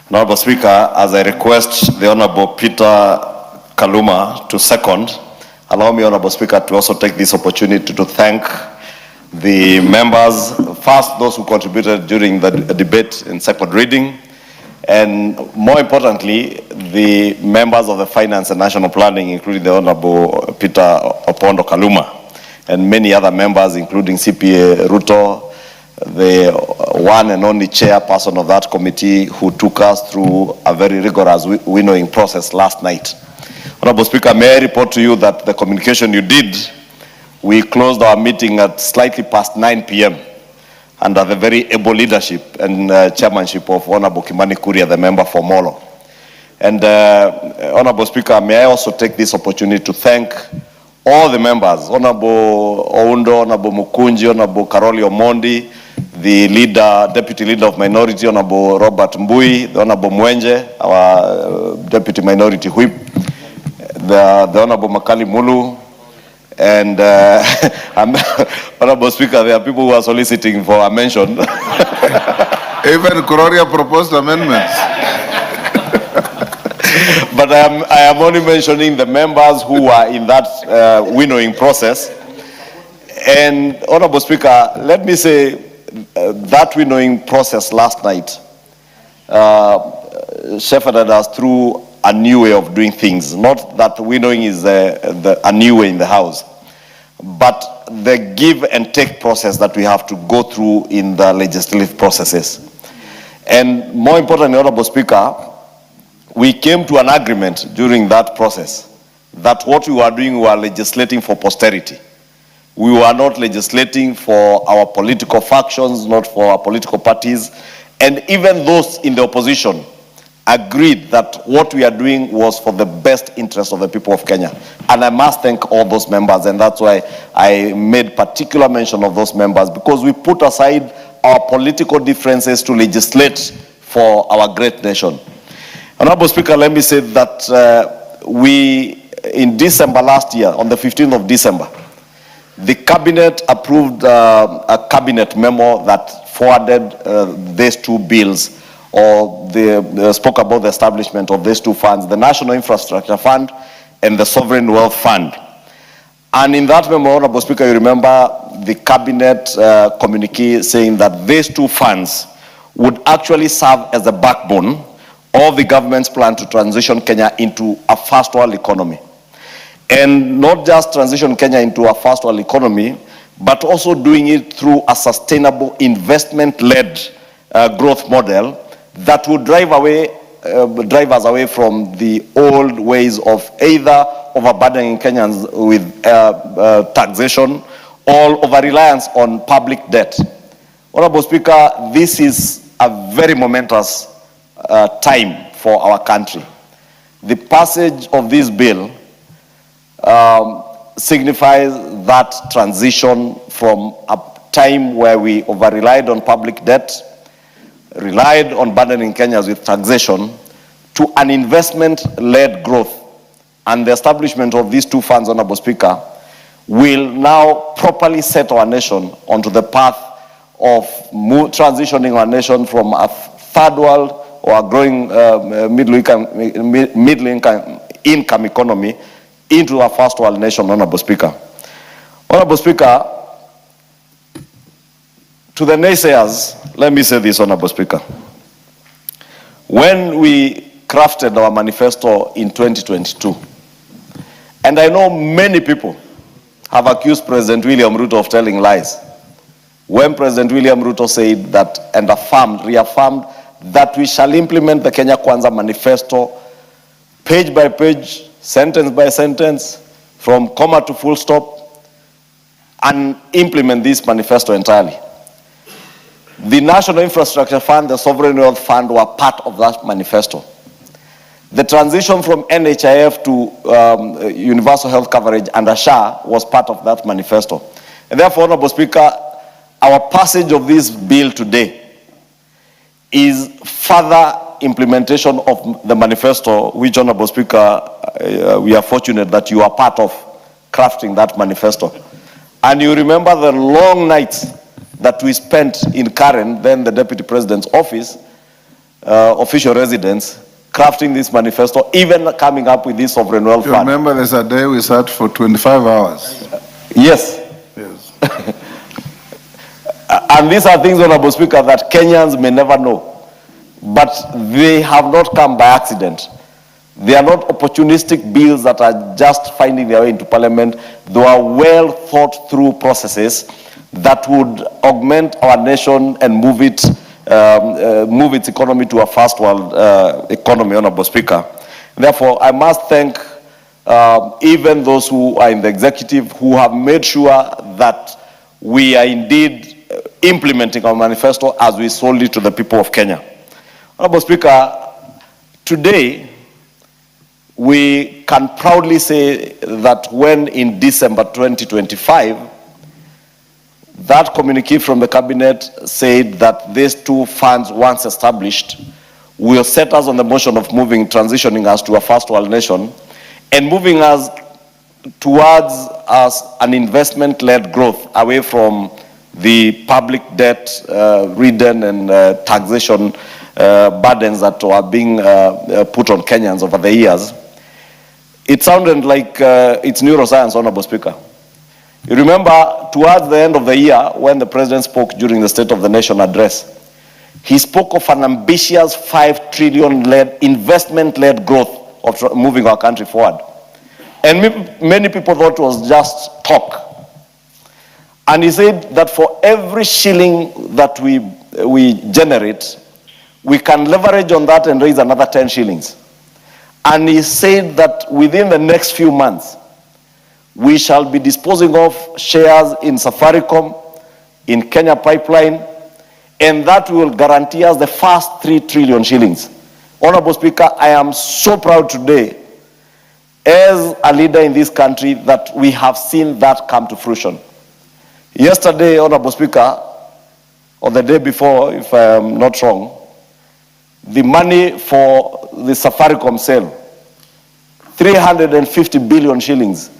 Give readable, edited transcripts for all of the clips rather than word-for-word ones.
Honorable Speaker, as I request the Honorable Peter Kaluma to second, allow me, Honorable Speaker, to also take this opportunity to thank the members, first those who contributed during the debate in second reading, and more importantly, the members of the Finance and National Planning, including the Honorable Peter Opondo Kaluma, and many other members, including CPA Ruto, the one and only chairperson of that committee who took us through a very rigorous winnowing process last night. Honorable Speaker, may I report to you that the communication you did, we closed our meeting at slightly past 9 p.m. under the very able leadership and chairmanship of Honorable Kimani Ichung'wa, the member for Molo. And Honorable Speaker, may I also take this opportunity to thank all the members, Honorable Oundo, Honorable Mukunji, Honorable Karoli Omondi, the leader, deputy leader of minority, Honorable Robert Mbui, the Honorable Mwenje, our deputy minority whip, the Honorable Makali Mulu, and Honorable Speaker, there are people who are soliciting for a mention. Even Kuroria proposed amendments. But I am only mentioning the members who were in that winnowing process. And Honorable Speaker, let me say that winnowing process last night shepherded us through a new way of doing things. Not that winnowing is a new way in the House, but the give and take process that we have to go through in the legislative processes. And more importantly, Honorable Speaker, we came to an agreement during that process that what we were doing, we were legislating for posterity. We were not legislating for our political factions, not for our political parties. And even those in the opposition agreed that what we are doing was for the best interest of the people of Kenya. And I must thank all those members, and that's why I made particular mention of those members, because we put aside our political differences to legislate for our great nation. Honorable Speaker, let me say that in December last year, on the 15th of December, the cabinet approved a cabinet memo that forwarded these two bills, or they spoke about the establishment of these two funds, the National Infrastructure Fund and the Sovereign Wealth Fund. And in that memo, Honorable Speaker, you remember the cabinet communique saying that these two funds would actually serve as a backbone of the government's plan to transition Kenya into a first world economy. And not just transition Kenya into a first world economy, but also doing it through a sustainable investment-led growth model that would drive us away from the old ways of either overburdening Kenyans with taxation or over-reliance on public debt. Honorable Speaker, this is a very momentous time for our country. The passage of this bill signifies that transition from a time where we over-relied on public debt, relied on burdening Kenyans with taxation, to an investment-led growth. And the establishment of these two funds, Honorable Speaker, will now properly set our nation onto the path of transitioning our nation from a third world or a growing middle income economy into a first world nation, Honorable Speaker. Honorable Speaker, to the naysayers, let me say this, Honorable Speaker. When we crafted our manifesto in 2022, and I know many people have accused President William Ruto of telling lies, when President William Ruto said that and reaffirmed that we shall implement the Kenya Kwanza manifesto page by page, sentence by sentence, from comma to full stop, and implement this manifesto entirely. The National Infrastructure Fund, the Sovereign Wealth Fund were part of that manifesto. The transition from NHIF to universal health coverage under SHA was part of that manifesto. And therefore, Honorable Speaker, our passage of this bill today is further implementation of the manifesto, which, Honorable Speaker, we are fortunate that you are part of crafting that manifesto. And you remember the long nights that we spent in Karen, then the Deputy President's office, official residence, crafting this manifesto, even coming up with this sovereign wealth You fund. remember there's a day we sat for 25 hours. Yes. Yes. And these are things, Honorable Speaker, that Kenyans may never know. But they have not come by accident. They are not opportunistic bills that are just finding their way into Parliament. They are well thought through processes that would augment our nation and move its economy to a first world economy, Honorable Speaker. Therefore, I must thank even those who are in the executive who have made sure that we are indeed implementing our manifesto as we sold it to the people of Kenya. Honorable Speaker, today we can proudly say that when in December 2025, that communique from the cabinet said that these two funds, once established, will set us on the motion of transitioning us to a first world nation and moving us towards an investment-led growth away from the public debt-ridden and taxation burdens that are being put on Kenyans over the years. It sounded like it's neuroscience, Honorable Speaker. You remember, towards the end of the year, when the President spoke during the State of the Nation address, he spoke of an ambitious 5 trillion investment-led growth of moving our country forward. And many people thought it was just talk. And he said that for every shilling that we generate, we can leverage on that and raise another 10 shillings. And he said that within the next few months, we shall be disposing of shares in Safaricom, in Kenya Pipeline, and that will guarantee us the first 3 trillion shillings. Honorable Speaker, I am so proud today as a leader in this country that we have seen that come to fruition. Yesterday, Honorable Speaker, or the day before, if I am not wrong, the money for the Safaricom sale, 350 billion shillings,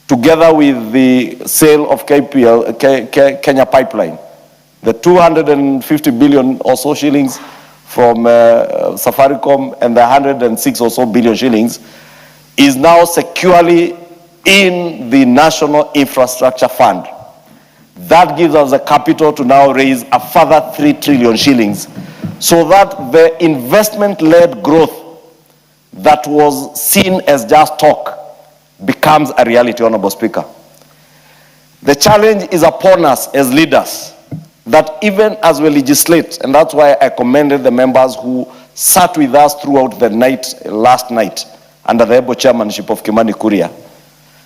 together with the sale of Kenya Pipeline, the 250 billion or so shillings from Safaricom and the 106 or so billion shillings is now securely in the National Infrastructure Fund. That gives us the capital to now raise a further 3 trillion shillings so that the investment-led growth that was seen as just talk becomes a reality, Honorable Speaker. The challenge is upon us as leaders that even as we legislate, and that's why I commended the members who sat with us throughout the night, last night, under the able chairmanship of Kimani Ichung'wa.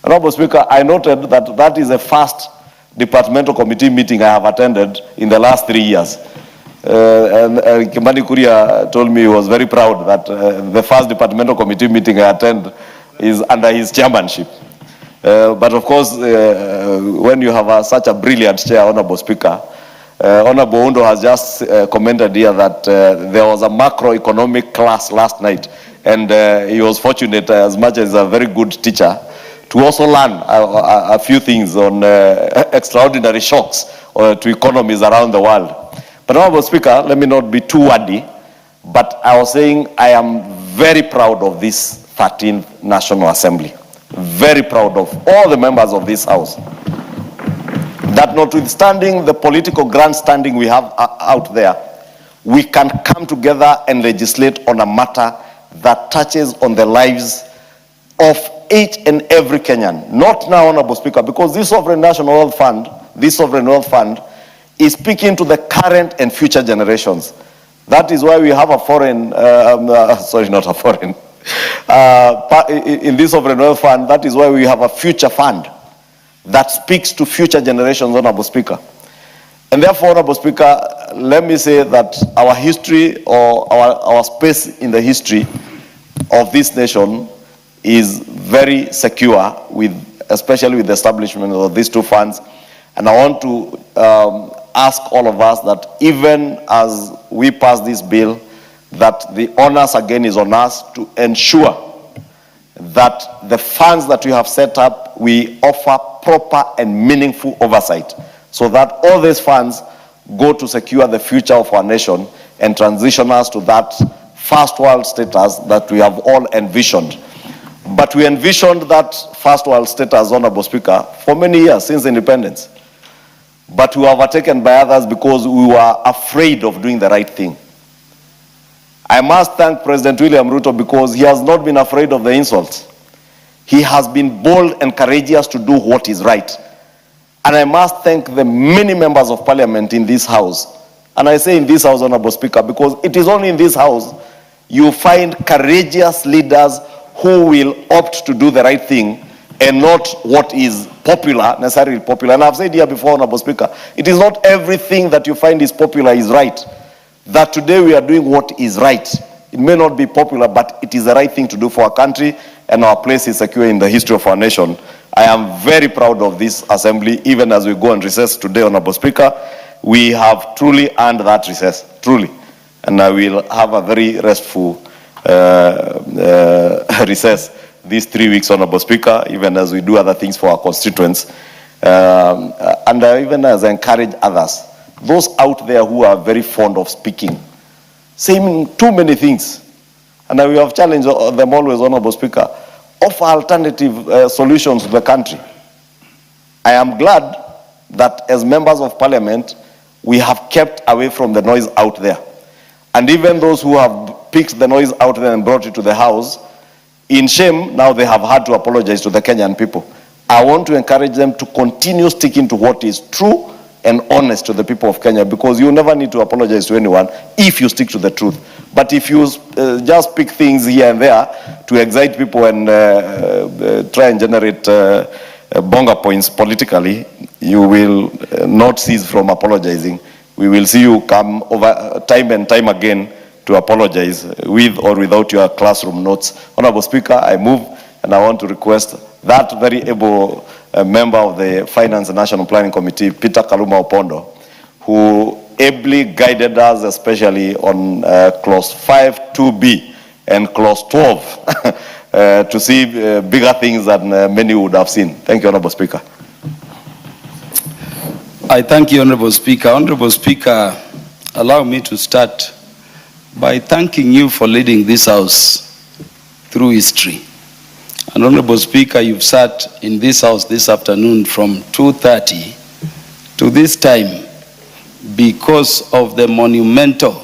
Honorable Speaker, I noted that that is the first departmental committee meeting I have attended in the last 3 years. And Kimani Ichung'wa told me he was very proud that the first departmental committee meeting I attend is under his chairmanship. But of course, when you have such a brilliant chair, Honorable Speaker, Honorable Undo has just commented here that there was a macroeconomic class last night, and he was fortunate, as much as a very good teacher, to also learn a few things on extraordinary shocks to economies around the world. But Honorable Speaker, let me not be too wordy, but I was saying I am very proud of this 13th National Assembly. Very proud of all the members of this House. That notwithstanding the political grandstanding we have out there, we can come together and legislate on a matter that touches on the lives of each and every Kenyan. Not now, Honorable Speaker, because this Sovereign National Wealth Fund, is speaking to the current and future generations. That is why we have a foreign, in this Sovereign Wealth Fund, that is why we have a future fund that speaks to future generations, Honorable Speaker. And therefore, Honorable Speaker, let me say that our history, or our space in the history of this nation is very secure, especially with the establishment of these two funds. And I want to ask all of us that even as we pass this bill, that the onus again is on us to ensure that the funds that we have set up, we offer proper and meaningful oversight so that all these funds go to secure the future of our nation and transition us to that first world status that we have all envisioned. But we envisioned that first world status, Honorable Speaker, for many years since independence. But we were overtaken by others because we were afraid of doing the right thing. I must thank President William Ruto because he has not been afraid of the insults. He has been bold and courageous to do what is right. And I must thank the many members of parliament in this house. And I say in this house, Honorable Speaker, because it is only in this house you find courageous leaders who will opt to do the right thing and not what is popular, necessarily popular. And I've said here before, Honorable Speaker, it is not everything that you find is popular is right. That today we are doing what is right. It may not be popular, but it is the right thing to do for our country, and our place is secure in the history of our nation. I am very proud of this assembly, even as we go on recess today, Honorable Speaker. We have truly earned that recess, truly. And I will have a very restful recess these 3 weeks, Honorable Speaker, even as we do other things for our constituents. And even as I encourage others, those out there who are very fond of speaking, saying too many things, and we have challenged them always, Honorable Speaker, offer alternative solutions to the country. I am glad that as members of parliament, we have kept away from the noise out there. And even those who have picked the noise out there and brought it to the house, in shame, now they have had to apologize to the Kenyan people. I want to encourage them to continue sticking to what is true and honest to the people of Kenya, because you never need to apologize to anyone if you stick to the truth. But if you just pick things here and there to excite people and try and generate bonga points politically, you will not cease from apologizing. We will see you come over time and time again to apologize with or without your classroom notes. Honorable Speaker, I move, and I want to request that very able member of the Finance and National Planning Committee, Peter Kaluma Opondo, who ably guided us, especially on clause 5 2B and clause 12, to see bigger things than many would have seen. Thank you, Honorable Speaker. I thank you, Honorable Speaker. Honorable Speaker, allow me to start by thanking you for leading this House through history. And Honorable Speaker, you've sat in this House this afternoon from 2:30 to this time because of the monumental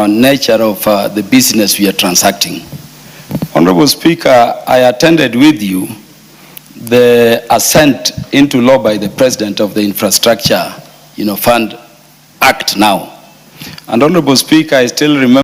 nature of the business we are transacting. Honorable Speaker, I attended with you the assent into law by the President of the Infrastructure Fund Act now. And Honorable Speaker, I still remember